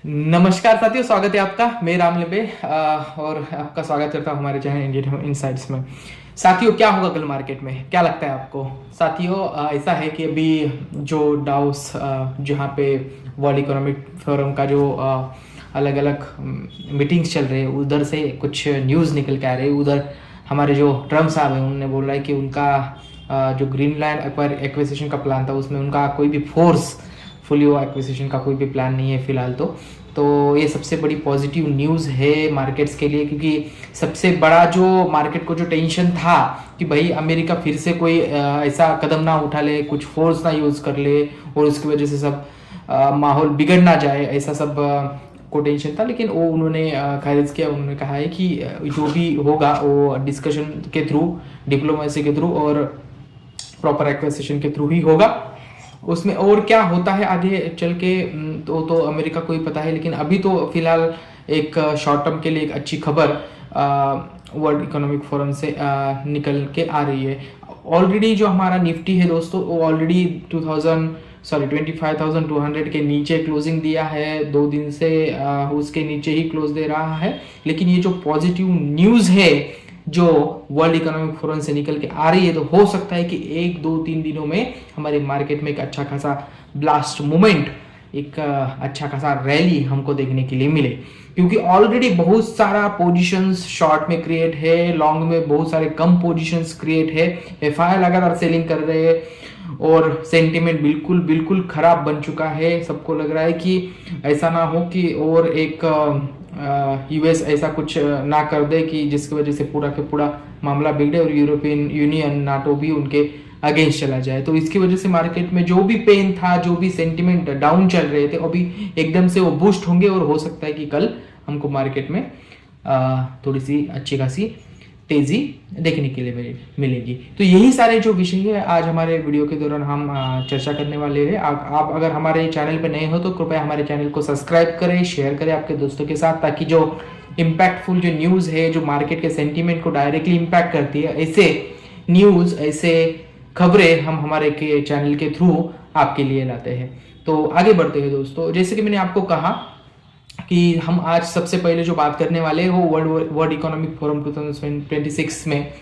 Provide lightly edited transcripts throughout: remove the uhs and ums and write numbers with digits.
नमस्कार साथियों, स्वागत है आपका। मैं राम लिंबे और आपका स्वागत करता हूँ हमारे चैनल इंडियन इनसाइट्स में। साथियों, क्या होगा कल मार्केट में, क्या लगता है आपको? साथियों, ऐसा है कि अभी जो डाउस जहाँ पे वर्ल्ड इकोनॉमिक फोरम का जो अलग अलग मीटिंग्स चल रहे हैं, उधर से कुछ न्यूज़ निकल के आ रहे हैं। उधर हमारे जो ट्रम्प साहब हैं, उन्होंने बोला है कि उनका जो ग्रीनलैंड एक्विजिशन का प्लान था, उसमें उनका कोई भी फोर्स फुली एक्विजिशन का कोई भी प्लान नहीं है फिलहाल। तो ये सबसे बड़ी पॉजिटिव न्यूज़ है मार्केट्स के लिए, क्योंकि सबसे बड़ा जो मार्केट को जो टेंशन था कि भाई अमेरिका फिर से कोई ऐसा कदम ना उठा ले, कुछ फोर्स ना यूज़ कर ले और उसकी वजह से सब माहौल बिगड़ ना जाए, ऐसा सब को टेंशन था। लेकिन वो उन्होंने खारिज किया। उन्होंने कहा है कि जो भी होगा वो डिस्कशन के थ्रू, डिप्लोमेसी के थ्रू और प्रॉपर एक्विजिशन के थ्रू ही होगा। उसमें और क्या होता है आगे चल के तो अमेरिका को ही पता है। लेकिन अभी तो फिलहाल एक शॉर्ट टर्म के लिए एक अच्छी खबर वर्ल्ड इकोनॉमिक फोरम से निकल के आ रही है। ऑलरेडी जो हमारा निफ्टी है दोस्तों, वो ऑलरेडी 25,200 के नीचे क्लोजिंग दिया है। 2 दिन से उसके नीचे ही क्लोज दे रहा है। लेकिन ये जो पॉजिटिव न्यूज़ है जो वर्ल्ड इकोनॉमिक फोरम से निकल के आ रही है, तो हो सकता है कि 1-2-3 दिनों में हमारे मार्केट में एक अच्छा खासा ब्लास्ट मूवमेंट, एक अच्छा खासा रैली हमको देखने के लिए मिले। क्योंकि ऑलरेडी बहुत सारा पोजीशंस शॉर्ट में क्रिएट है, लॉन्ग में बहुत सारे कम पोजीशंस क्रिएट है। एफआई लगातार सेलिंग कर रहे हैं और सेंटिमेंट बिल्कुल बिल्कुल खराब बन चुका है। सबको लग रहा है कि ऐसा ना हो कि और एक यूएस ऐसा कुछ ना कर दे कि जिसकी वजह से पूरा के पूरा मामला बिगड़े और यूरोपियन यूनियन, नाटो भी उनके अगेंस्ट चला जाए। तो इसकी वजह से मार्केट में जो भी पेन था, जो भी सेंटिमेंट डाउन चल रहे थे, अभी एकदम से वो बूस्ट होंगे और हो सकता है कि कल हमको मार्केट में थोड़ी सी अच्छी खासी तेजी देखने के लिए मिलेगी। तो यही सारे जो विषय है आज हमारे वीडियो के दौरान हम चर्चा करने वाले हैं। आप अगर हमारे चैनल पे नए हो तो कृपया हमारे चैनल को सब्सक्राइब करें, शेयर करें आपके दोस्तों के साथ, ताकि जो इम्पैक्टफुल जो न्यूज़ है, जो मार्केट के सेंटीमेंट को डायरेक्टली इम्पैक्ट करती है, ऐसे न्यूज़, ऐसे खबरें हम हमारे के चैनल के थ्रू आपके लिए लाते हैं। तो आगे बढ़ते हैं दोस्तों। जैसे कि मैंने आपको कहा कि हम आज सबसे पहले जो बात करने वाले हैं वो वर्ल्ड इकोनॉमिक फोरम 2026 में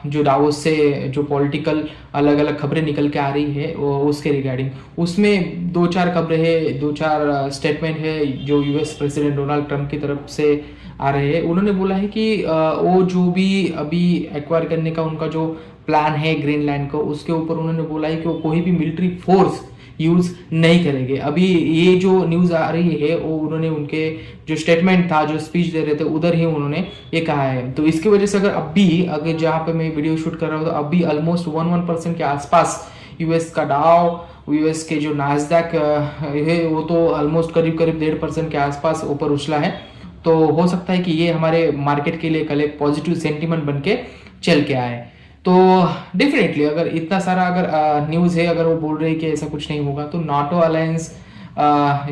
जो डावोस से जो पॉलिटिकल अलग अलग खबरें निकल के आ रही है वो उसके रिगार्डिंग, उसमें 2-4 खबरें हैं, 2-4 स्टेटमेंट है जो यूएस प्रेसिडेंट डोनाल्ड ट्रंप की तरफ से आ रहे हैं। उन्होंने बोला है कि वो जो भी अभी एक्वायर करने का उनका जो प्लान है ग्रीनलैंड को, उसके ऊपर उन्होंने बोला है कि वो कोई भी मिलिट्री फोर्स यूज नहीं करेंगे। अभी ये जो न्यूज आ रही है वो उन्होंने उनके जो स्टेटमेंट था, जो स्पीच दे रहे थे, उधर ही उन्होंने ये कहा है। तो इसकी वजह से अगर जहाँ पे मैं वीडियो शूट कर रहा हूँ, तो अभी ऑलमोस्ट 1% के आसपास यूएस का डाउ, यूएस के जो नास्डैक है, वो तो ऑलमोस्ट करीब 1.5% के आसपास ऊपर उछला है। तो हो सकता है कि ये हमारे मार्केट के लिए कल एक पॉजिटिव सेंटीमेंट बन के चल के आए। तो डेफिनेटली अगर इतना सारा अगर न्यूज़ है, अगर वो बोल रहे हैं कि ऐसा कुछ नहीं होगा, तो नाटो अलायंस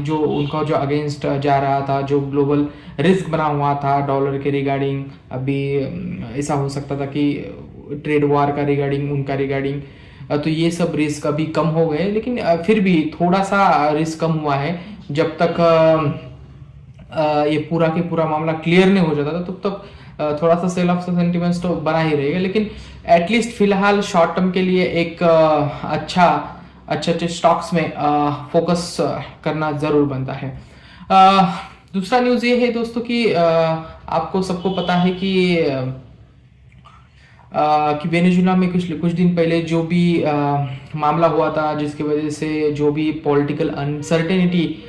जो उनका जो अगेंस्ट जा रहा था, जो ग्लोबल रिस्क बना हुआ था डॉलर के रिगार्डिंग, अभी ऐसा हो सकता था कि ट्रेड वार का रिगार्डिंग, उनका रिगार्डिंग, तो ये सब रिस्क अभी कम हो गए। लेकिन फिर भी थोड़ा सा रिस्क कम हुआ है। जब तक ये पूरा के पूरा मामला क्लियर नहीं हो जाता था, तब तक थोड़ा सा सेल ऑफ सेंटिमेंट्स तो बना ही रहेगा। लेकिन एटलीस्ट फिलहाल शॉर्ट टर्म के लिए एक अच्छे स्टॉक्स में फोकस करना जरूर बनता है। दूसरा न्यूज़ ये है दोस्तों कि आपको सबको पता है कि वेनेजुला में कुछ दिन पहले जो भी मामला हुआ था, जिसकी वजह से जो भी पॉलिटिकल अनसर्टेनिटी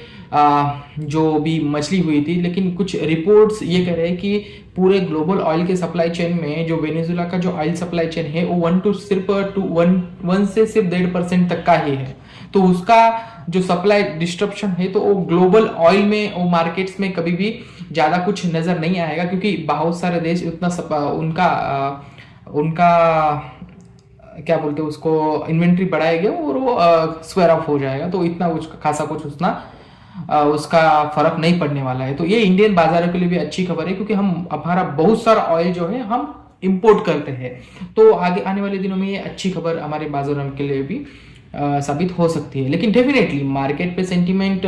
जो भी मछली हुई थी। लेकिन कुछ रिपोर्ट्स ये कह रहे हैं कि पूरे ग्लोबल ऑयल के सप्लाई चेन में जो वेनेजुला का जो ऑयल सप्लाई चेन है वो 1 से सिर्फ 1.5% तक का ही है। तो उसका जो सप्लाई डिस्ट्रप्शन है, तो वो ग्लोबल ऑयल में, वो मार्केट्स में कभी भी ज्यादा कुछ नजर नहीं आएगा, क्योंकि बहुत सारे देश उतना उनका क्या बोलते हैं उसको, इन्वेंट्री बढ़ाएंगे और वो स्क्वायर ऑफ हो जाएगा। तो इतना खासा कुछ उसका फर्क नहीं पड़ने वाला है। तो ये इंडियन बाजारों के लिए भी अच्छी खबर है, क्योंकि हमारा बहुत सारा ऑयल जो है हम इंपोर्ट करते हैं। तो आगे आने वाले दिनों में ये अच्छी खबर हमारे बाजारों के लिए भी साबित हो सकती है। लेकिन डेफिनेटली मार्केट पे सेंटीमेंट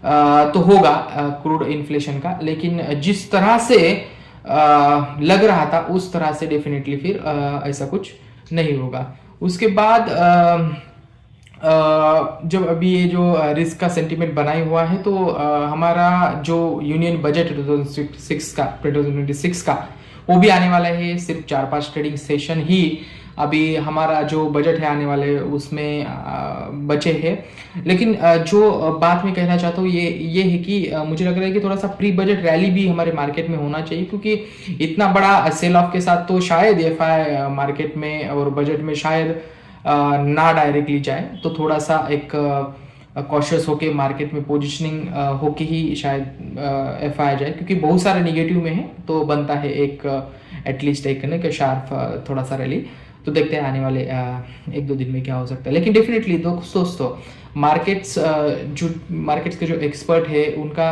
तो होगा क्रूड इन्फ्लेशन का, लेकिन जिस तरह से लग रहा था उस तरह से डेफिनेटली फिर ऐसा कुछ नहीं होगा। उसके बाद जब अभी ये जो रिस्क का सेंटीमेंट बनाई हुआ है, तो हमारा जो यूनियन बजट 2026 का वो भी आने वाला है। सिर्फ 4-5 ट्रेडिंग सेशन ही अभी हमारा जो बजट है आने वाले उसमें बचे हैं। लेकिन जो बात मैं कहना चाहता हूँ ये है कि मुझे लग रहा है कि थोड़ा सा प्री बजट रैली भी हमारे मार्केट में होना चाहिए, क्योंकि इतना बड़ा सेल ऑफ के साथ तो शायद एफआई मार्केट में और बजट में शायद ना डायरेक्टली जाए, तो थोड़ा सा एक कॉशियस होके मार्केट में पोजिशनिंग होके ही शायद एफआई जाए, क्योंकि बहुत सारे निगेटिव में है, तो बनता है एक एटलीस्ट एक ना कि शार्प थोड़ा सा रैली। तो देखते हैं आने वाले 1-2 दिन में क्या हो सकता है। लेकिन डेफिनेटली दोस्तों मार्केट्स के जो एक्सपर्ट है उनका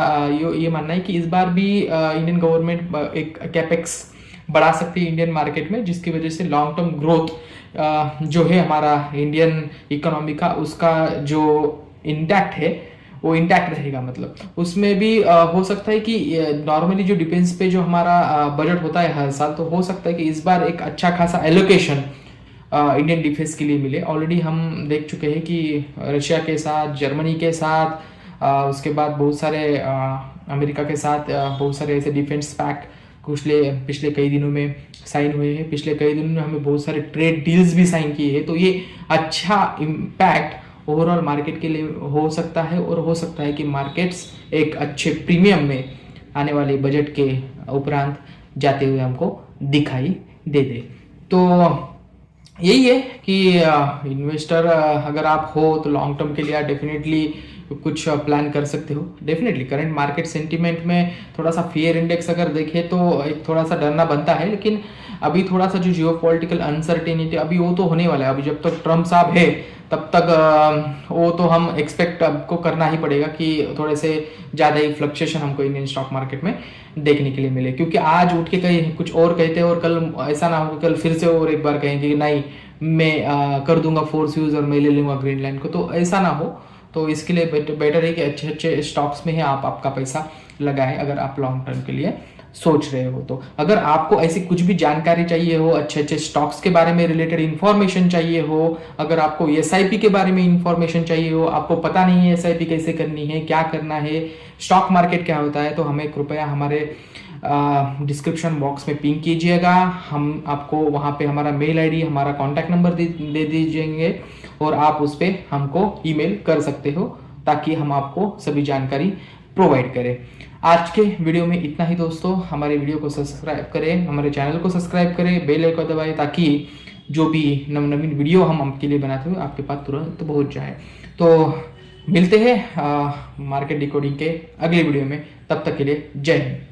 ये मानना है कि इस बार भी इंडियन गवर्नमेंट एक कैपेक्स बढ़ा सकती है इंडियन मार्केट में, जिसकी वजह से लॉन्ग टर्म ग्रोथ जो है हमारा इंडियन इकोनॉमी का उसका जो इंटैक्ट है वो इंटैक्ट रहेगा। मतलब उसमें भी हो सकता है कि नॉर्मली जो डिफेंस पे जो हमारा बजट होता है हर साल, तो हो सकता है कि इस बार एक अच्छा खासा एलोकेशन इंडियन डिफेंस के लिए मिले। ऑलरेडी हम देख चुके हैं कि रशिया के साथ, जर्मनी के साथ, उसके बाद बहुत सारे अमेरिका के साथ बहुत सारे ऐसे डिफेंस पैक्ट पिछले कई दिनों में साइन हुए हैं। पिछले कई दिनों में हमें बहुत सारे ट्रेड डील्स भी साइन किए हैं, तो ये अच्छा इम्पैक्ट ओवरऑल मार्केट के लिए हो सकता है, और हो सकता है कि मार्केट्स एक अच्छे प्रीमियम में आने वाले बजट के उपरांत जाते हुए हमको दिखाई दे दे। तो यही है कि इन्वेस्टर अगर आप हो तो लॉन्ग टर्म के लिए आप डेफिनेटली कुछ प्लान कर सकते हो। डेफिनेटली करंट मार्केट सेंटीमेंट में थोड़ा सा फियर इंडेक्स अगर देखें तो एक थोड़ा सा डरना बनता है, लेकिन अभी थोड़ा सा जो जियोपॉलिटिकल अनसर्टेनिटी अभी वो तो होने वाला है। अभी जब तक ट्रम्प साहब है तब तक वो तो हम एक्सपेक्ट आपको करना ही पड़ेगा कि थोड़े से ज़्यादा ही फ्लक्चुएशन हमको इंडियन स्टॉक मार्केट में देखने के लिए मिले, क्योंकि आज उठ के कहीं कुछ और कहते हैं और कल ऐसा ना हो कि कल फिर से और एक बार कहेंगे कि नहीं मैं कर दूंगा फोर्स यूज और मैं ले लूंगा ग्रीन लाइन को, तो ऐसा ना हो। तो इसके लिए बेटर है कि अच्छे अच्छे स्टॉक्स में ही आप आपका पैसा लगाएं अगर आप लॉन्ग टर्म के लिए सोच रहे हो। तो अगर आपको ऐसी कुछ भी जानकारी चाहिए हो, अच्छे अच्छे स्टॉक्स के बारे में रिलेटेड इंफॉर्मेशन चाहिए हो, अगर आपको एसआईपी के बारे में इंफॉर्मेशन चाहिए हो, आपको पता नहीं है एसआईपी कैसे करनी है, क्या करना है, स्टॉक मार्केट क्या होता है, तो हमें कृपया हमारे डिस्क्रिप्शन बॉक्स में पिंग कीजिएगा। हम आपको वहाँ पे हमारा मेल आईडी, हमारा कॉन्टैक्ट नंबर दे दीजिएंगे और आप उस पर हमको ईमेल कर सकते हो, ताकि हम आपको सभी जानकारी प्रोवाइड करें। आज के वीडियो में इतना ही दोस्तों। हमारे वीडियो को सब्सक्राइब करें, हमारे चैनल को सब्सक्राइब करें, बेल आइकन दबाएं, ताकि जो भी नवीन वीडियो हम आपके लिए बनाते हुए आपके पास तुरंत पहुंच जाए। तो मिलते हैं मार्केट डिकोडिंग के अगले वीडियो में, तब तक के लिए जय हिंद।